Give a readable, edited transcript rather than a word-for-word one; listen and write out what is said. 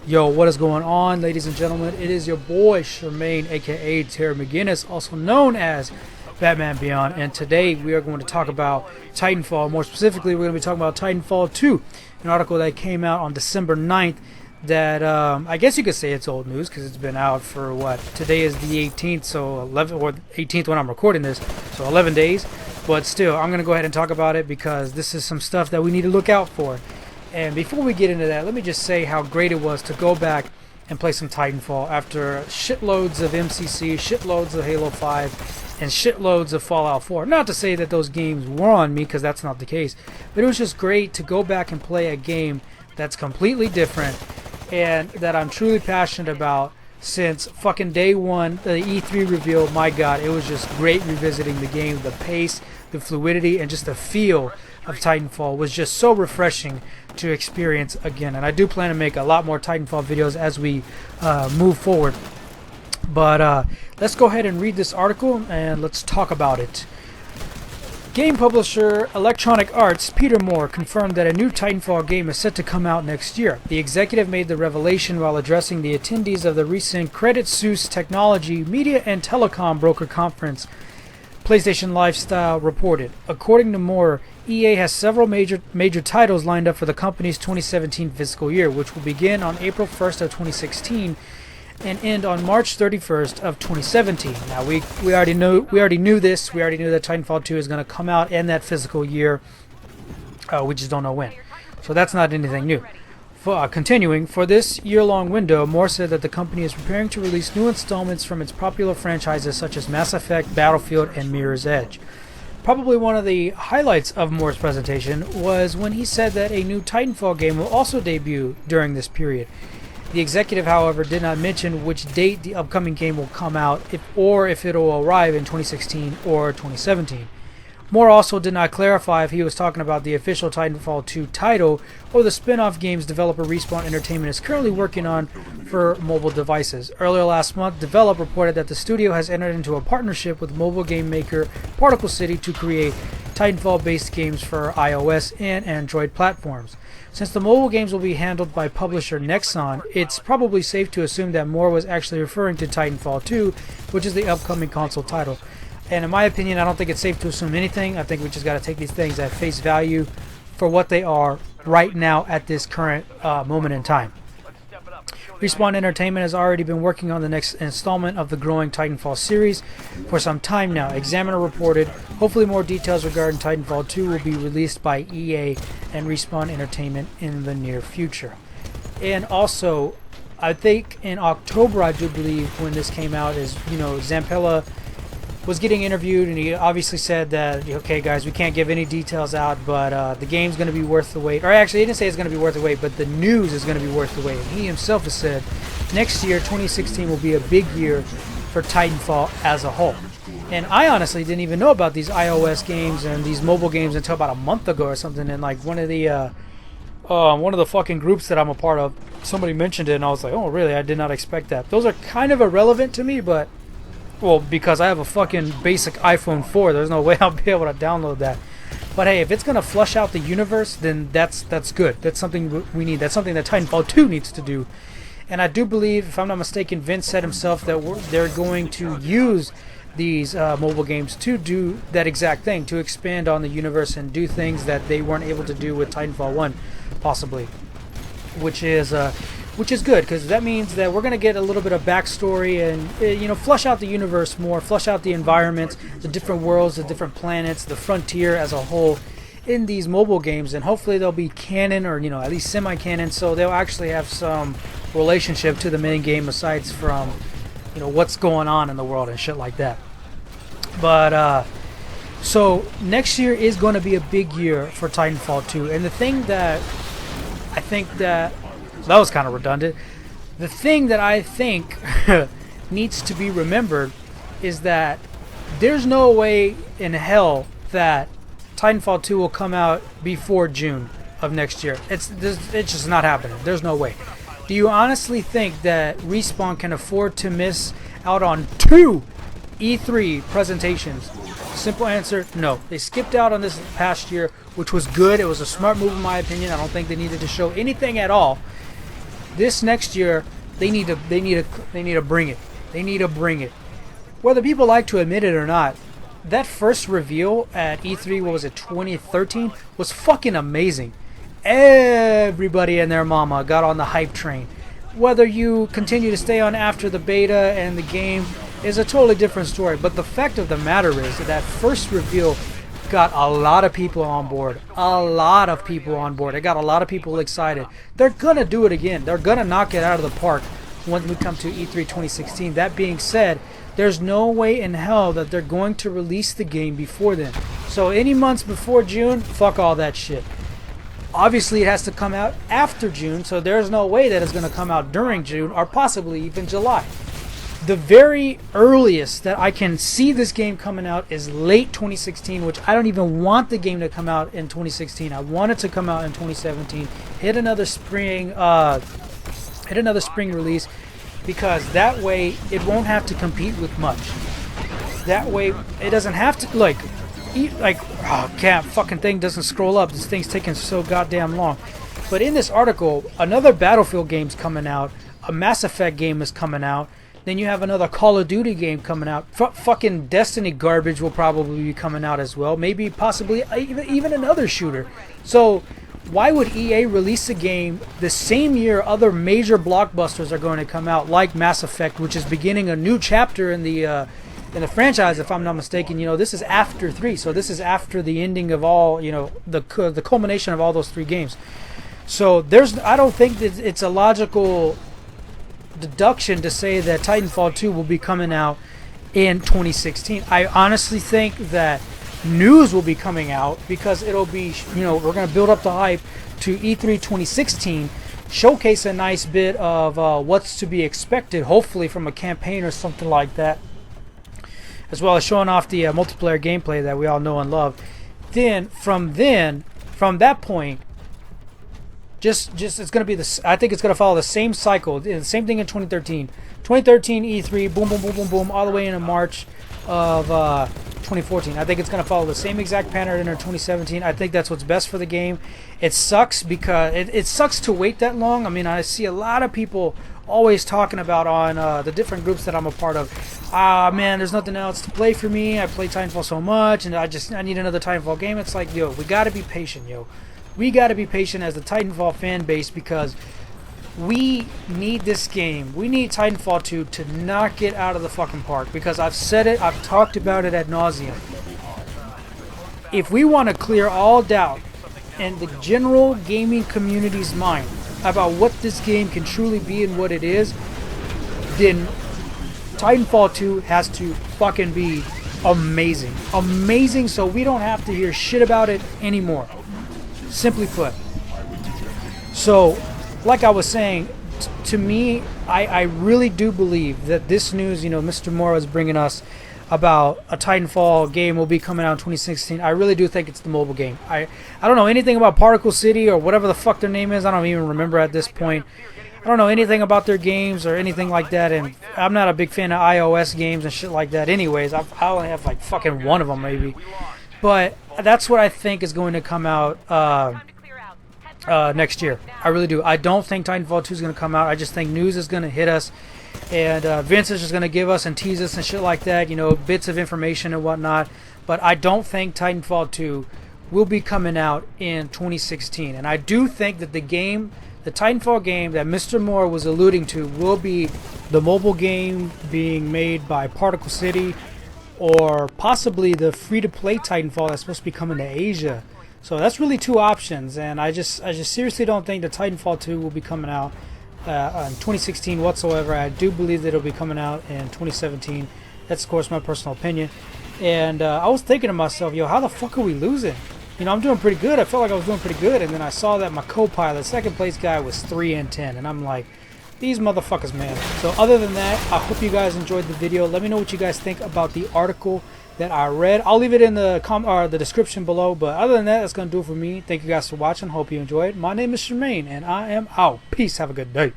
Yo, what is going on, ladies and gentlemen? It is your boy Charmaine, aka Terry McGinnis, also known as Batman Beyond, and today we are going to talk about Titanfall. More specifically, we're going to be talking about Titanfall 2, an article that came out on December 9th that I guess you could say it's old news because it's been out for what? Today is the 18th, so 11 or 18th when I'm recording this, so 11 days. But still, I'm going to go ahead and talk about it because this is some stuff that we need to look out for. And before we get into that, let me just say how great it was to go back and play some Titanfall after shitloads of MCC, shitloads of Halo 5, and shitloads of Fallout 4. Not to say that those games were on me, because that's not the case, but it was just great to go back and play a game that's completely different and that I'm truly passionate about since fucking day one, the E3 reveal. My god, it was just great revisiting the game. The pace, the fluidity, and just the feel of Titanfall was just so refreshing to experience again. And I do plan to make a lot more Titanfall videos as we move forward. But let's go ahead and read this article and let's talk about it. Game publisher Electronic Arts Peter Moore confirmed that a new Titanfall game is set to come out next year. The executive made the revelation while addressing the attendees of the recent Credit Suisse Technology, Media and Telecom Broker Conference, PlayStation Lifestyle reported. According to Moore, EA has several major titles lined up for the company's 2017 fiscal year, which will begin on April 1st of 2016 and end on March 31st of 2017. Now we already knew this. We already knew that Titanfall 2 is going to come out in that fiscal year. We just don't know when. So that's not anything new. Continuing, for this year-long window, Moore said that the company is preparing to release new installments from its popular franchises such as Mass Effect, Battlefield, and Mirror's Edge. Probably one of the highlights of Moore's presentation was when he said that a new Titanfall game will also debut during this period. The executive, however, did not mention which date the upcoming game will come out, if it will arrive in 2016 or 2017. Moore also did not clarify if he was talking about the official Titanfall 2 title or the spin-off games developer Respawn Entertainment is currently working on for mobile devices. Earlier last month, Develop reported that the studio has entered into a partnership with mobile game maker Particle City to create Titanfall-based games for iOS and Android platforms. Since the mobile games will be handled by publisher Nexon, it's probably safe to assume that Moore was actually referring to Titanfall 2, which is the upcoming console title. And in my opinion, I don't think it's safe to assume anything. I think we just got to take these things at face value for what they are right now at this current moment in time. Respawn Entertainment has already been working on the next installment of the growing Titanfall series for some time now. Examiner reported, hopefully more details regarding Titanfall 2 will be released by EA and Respawn Entertainment in the near future. And also, I think in October, I do believe, when this came out, is, Zampella was getting interviewed, and he obviously said that, okay guys, we can't give any details out, but the game's going to be worth the wait. Or actually, he didn't say it's going to be worth the wait, but the news is going to be worth the wait. And he himself has said next year, 2016, will be a big year for Titanfall as a whole. And I honestly didn't even know about these iOS games and these mobile games until about a month ago or something. And like one of the fucking groups that I'm a part of, somebody mentioned it, and I was like, oh really? I did not expect that. Those are kind of irrelevant to me, but well, because I have a fucking basic iPhone 4, there's no way I'll be able to download that. But hey, if it's going to flush out the universe, then that's good. That's something we need. That's something that Titanfall 2 needs to do. And I do believe, if I'm not mistaken, Vince said himself that they're going to use these mobile games to do that exact thing, to expand on the universe and do things that they weren't able to do with Titanfall 1, possibly. Which is good, because that means that we're going to get a little bit of backstory and flush out the universe more, flush out the environments, the different worlds, the different planets, the frontier as a whole in these mobile games, and hopefully they'll be canon, or at least semi-canon, so they'll actually have some relationship to the main game aside from what's going on in the world and shit like that. But so next year is going to be a big year for Titanfall 2, and the thing that I think that was kind of redundant. The thing that I think needs to be remembered is that there's no way in hell that Titanfall 2 will come out before June of next year. It's just not happening. There's no way. Do you honestly think that Respawn can afford to miss out on 2 E3 presentations? Simple answer, no. They skipped out on this past year, which was good. It was a smart move in my opinion. I don't think they needed to show anything at all. This next year, they need to bring it. They need to bring it. Whether people like to admit it or not, that first reveal at E3, what was it, 2013, was fucking amazing. Everybody and their mama got on the hype train. Whether you continue to stay on after the beta and the game is a totally different story. But the fact of the matter is that first reveal got a lot of people on board. A lot of people on board. It got a lot of people excited. They're going to do it again. They're going to knock it out of the park when we come to E3 2016. That being said, there's no way in hell that they're going to release the game before then. So any months before June, fuck all that shit. Obviously, it has to come out after June, so there's no way that it's going to come out during June or possibly even July. The very earliest that I can see this game coming out is late 2016, which I don't even want the game to come out in 2016. I want it to come out in 2017. Hit another spring release, because that way it won't have to compete with much. That way it doesn't have to fucking thing doesn't scroll up. This thing's taking so goddamn long. But in this article, another Battlefield game's coming out, a Mass Effect game is coming out, then you have another Call of Duty game coming out. Fucking Destiny garbage will probably be coming out as well. Maybe, possibly, even another shooter. So why would EA release a game the same year other major blockbusters are going to come out, like Mass Effect, which is beginning a new chapter in the franchise, if I'm not mistaken? You know, this is after 3, so this is after the ending of all, you know, the culmination of all those 3 games. So I don't think that it's a logical deduction to say that Titanfall 2 will be coming out in 2016. I honestly think that news will be coming out, because it'll be, you know, we're going to build up the hype to E3 2016, showcase a nice bit of what's to be expected, hopefully from a campaign or something like that, as well as showing off the multiplayer gameplay that we all know and love. From that point, just it's going to be this. I think it's going to follow the same cycle, the same thing in 2013. 2013 E3, boom, boom, boom, boom, boom, all the way into March of 2014. I think it's going to follow the same exact pattern in 2017. I think that's what's best for the game. It sucks because it sucks to wait that long. I mean, I see a lot of people always talking about on the different groups that I'm a part of. Man, there's nothing else to play for me. I play Titanfall so much, and I need another Titanfall game. It's like, yo, we got to be patient, yo. We got to be patient as the Titanfall fan base, because we need this game. We need Titanfall 2 to knock it out of the fucking park, because I've said it, I've talked about it ad nauseum. If we want to clear all doubt in the general gaming community's mind about what this game can truly be and what it is, then Titanfall 2 has to fucking be amazing. Amazing, so we don't have to hear shit about it anymore. Simply put. So, like I was saying, to me, I really do believe that this news, you know, Mr. Moore is bringing us about a Titanfall game will be coming out in 2016. I really do think it's the mobile game. I don't know anything about Particle City or whatever the fuck their name is. I don't even remember at this point. I don't know anything about their games or anything like that, and I'm not a big fan of iOS games and shit like that anyways. I only have like fucking one of them maybe. But that's what I think is going to come out next year. I really do. I don't think Titanfall 2 is going to come out. I just think news is going to hit us, and Vince is just going to give us and tease us and shit like that, you know, bits of information and whatnot. But I don't think Titanfall 2 will be coming out in 2016. And I do think that the Titanfall game that Mr. Moore was alluding to will be the mobile game being made by Particle City, or possibly the free-to-play Titanfall that's supposed to be coming to Asia. So that's really 2 options, and I just seriously don't think that Titanfall 2 will be coming out in 2016 whatsoever. I do believe that it'll be coming out in 2017. That's, of course, my personal opinion. And I was thinking to myself, yo, how the fuck are we losing? You know, I'm doing pretty good. I felt like I was doing pretty good, and then I saw that my co-pilot, second place guy, was 3-10, and I'm like, these motherfuckers, man. So other than that, I hope you guys enjoyed the video. Let me know what you guys think about the article that I read. I'll leave it in the description below. But other than that, that's going to do it for me. Thank you guys for watching. Hope you enjoyed. My name is Shemaine, and I am out. Peace. Have a good day.